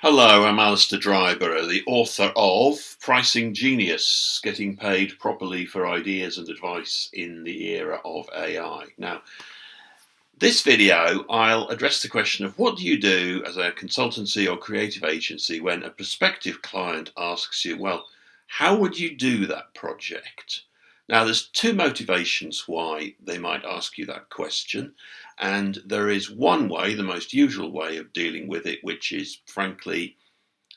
Hello, I'm Alistair Dryborough, the author of Pricing Genius, Getting Paid Properly for Ideas and Advice in the Era of AI. Now, this video, I'll address the question of what do you do as a consultancy or creative agency when a prospective client asks you, well, how would you do that project? Now, there's two motivations why they might ask you that question. And there is one way, the most usual way of dealing with it, which is frankly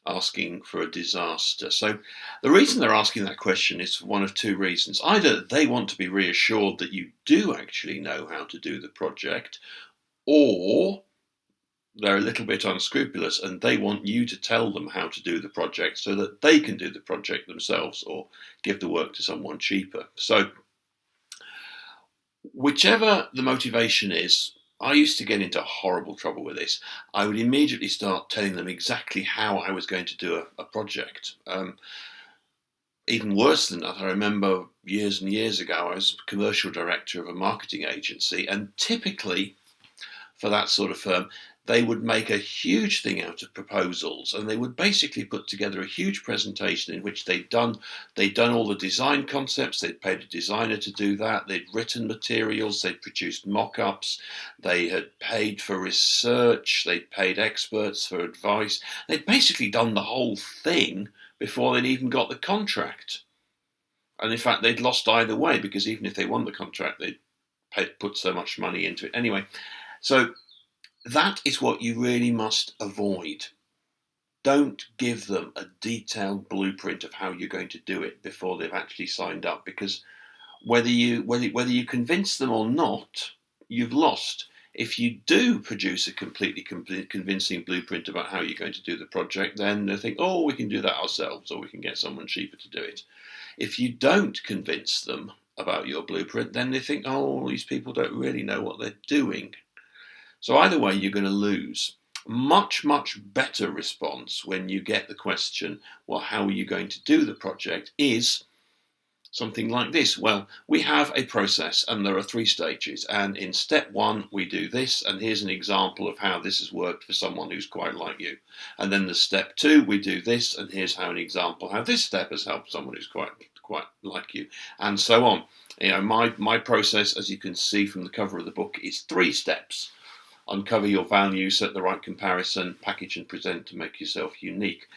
asking for a disaster. So the reason they're asking that question is for one of two reasons. Either they want to be reassured that you do actually know how to do the project, or they're a little bit unscrupulous and they want you to tell them how to do the project so that they can do the project themselves or give the work to someone cheaper. So whichever the motivation is, I used to get into horrible trouble with this. I would immediately start telling them exactly how I was going to do a project. Even worse than that, I remember years and years ago, I was commercial director of a marketing agency, and typically for that sort of firm, they would make a huge thing out of proposals, and they would basically put together a huge presentation in which they'd done all the design concepts. They'd paid a designer to do that. They'd written materials. They'd produced mock-ups. They had paid for research. They'd paid experts for advice. They'd basically done the whole thing before they'd even got the contract. And in fact, they'd lost either way, because even if they won the contract, they'd put so much money into it anyway. So that is what you really must avoid. Don't give them a detailed blueprint of how you're going to do it before they've actually signed up, because whether you convince them or not, you've lost. If you do produce a completely convincing blueprint about how you're going to do the project, then they think, oh, we can do that ourselves, or we can get someone cheaper to do it. If you don't convince them about your blueprint, then they think, oh, these people don't really know what they're doing. So either way, you're going to lose. Much, much better response when you get the question, well, how are you going to do the project, is something like this. Well, we have a process and there are 3 stages. And in step 1, we do this. And here's an example of how this has worked for someone who's quite like you. And then the step 2, we do this. And here's how an example how this step has helped someone who's quite like you. And so on. My process, as you can see from the cover of the book, is 3 steps. Uncover your value, set the right comparison, package and present to make yourself unique.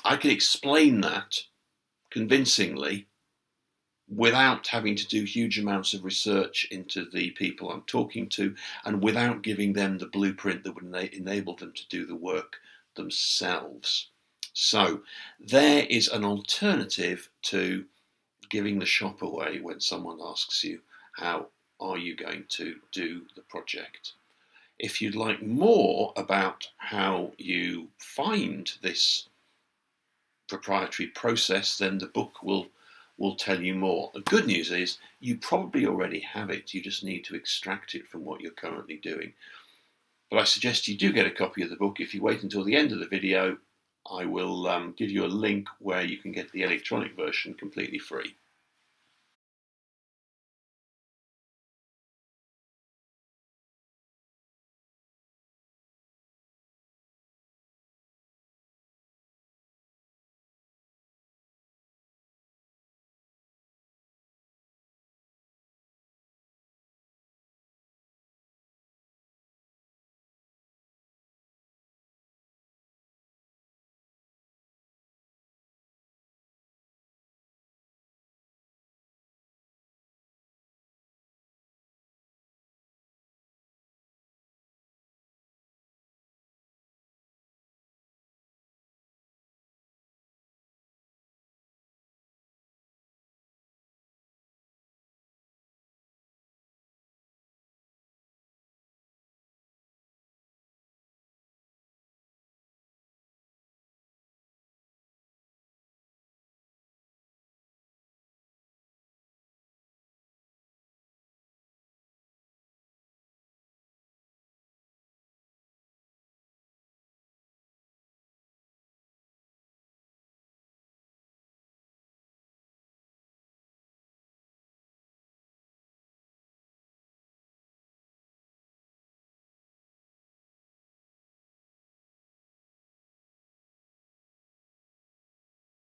I can explain that convincingly without having to do huge amounts of research into the people I'm talking to, and without giving them the blueprint that would enable them to do the work themselves. So there is an alternative to giving the shop away when someone asks you, how are you going to do the project? If you'd like more about how you find this proprietary process, then the book will tell you more. The good news is you probably already have it. You just need to extract it from what you're currently doing. But I suggest you do get a copy of the book. If you wait until the end of the video, I will give you a link where you can get the electronic version completely free.